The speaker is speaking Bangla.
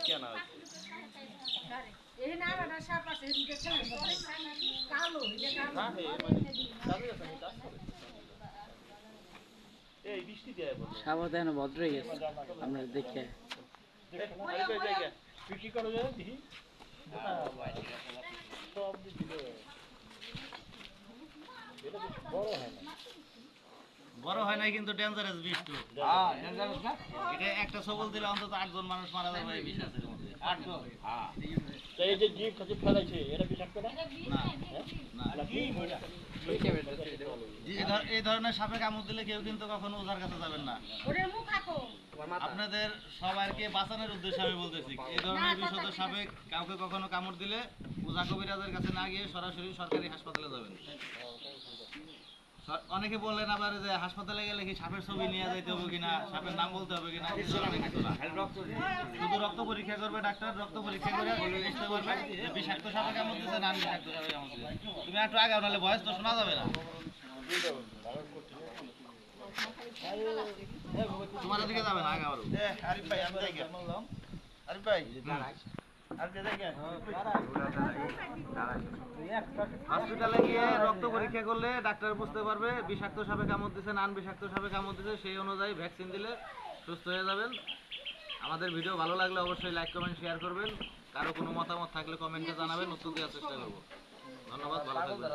কেনা হয়েছে। এই না আর সাপ আছে এদিকে ছেলে কালো এই কালো না হে মানে কাজে আছে নি কাজ করে। এই বৃষ্টি দেয় বলে সাবধানে ভদ্রই আছে আমরা দেখে আরে জায়গা তুই কি করো জানেন দেখি সব দিকে এটা বড় হয় না বড় হয় নাই কিন্তু ডেঞ্জারাস বিষ তো। হ্যাঁ ডেঞ্জারাস না এটা একটা সবল দিলে অন্তত 8 জন মানুষ মারা যাবে এই বিষ আছে এর মধ্যে। 8 জন হ্যাঁ তো এই যে জীব কাছে ফেলাইছে এটা বিষাক্ত না না না কি এই ধরনের সাপে কামড় দিলে কেউ কিন্তু কখনো ওঝার কাছে যাবেন না। ওরে মুখ আঁকো আপনাদের সবাইকে বাঁচানোর উদ্দেশ্যে আমি বলতেছি এই ধরনের বিষধর সাপে কাউকে কখনো কামড় দিলে ওঝা কবিরাজের কাছে না গিয়ে সরাসরি সরকারি হাসপাতালে যাবেন। অনেকে বললেন আবার যে হাসপাতালে গেলে কি সাপের ছবি নিয়ে যাইতে হবে কিনা, সাপের নাম বলতে হবে কিনা, শুধু রক্ত পরীক্ষা করবে ডাক্তার, রক্ত পরীক্ষা করে বুঝতে পারবে যে বিষাক্ত সাপে কামড় দিচ্ছে না বিষাক্ত সাপে কামড় দিচ্ছে। তুমি একটু আগে নাহলে ভয়েস তো শোনা যাবে না। তোমার দিকে যাবে না আগে আরো। আরিফ ভাই আমি যাই আরিফ ভাই আর যে জায়গা হসপিটালে গিয়ে রক্ত পরীক্ষা করলে ডাক্তার বুঝতে পারবে বিষাক্ত সাপে কামড় দিচ্ছে না বিষাক্ত সাপে কামড় দিচ্ছে, সেই অনুযায়ী ভ্যাকসিন দিলে সুস্থ হয়ে যাবেন। আমাদের ভিডিও ভালো লাগলে অবশ্যই লাইক কমেন্ট শেয়ার করবেন। কারো কোনো মতামত থাকলে কমেন্টে জানাবেন, উত্তর দেওয়ার চেষ্টা করব। ধন্যবাদ, ভালো থাকবেন।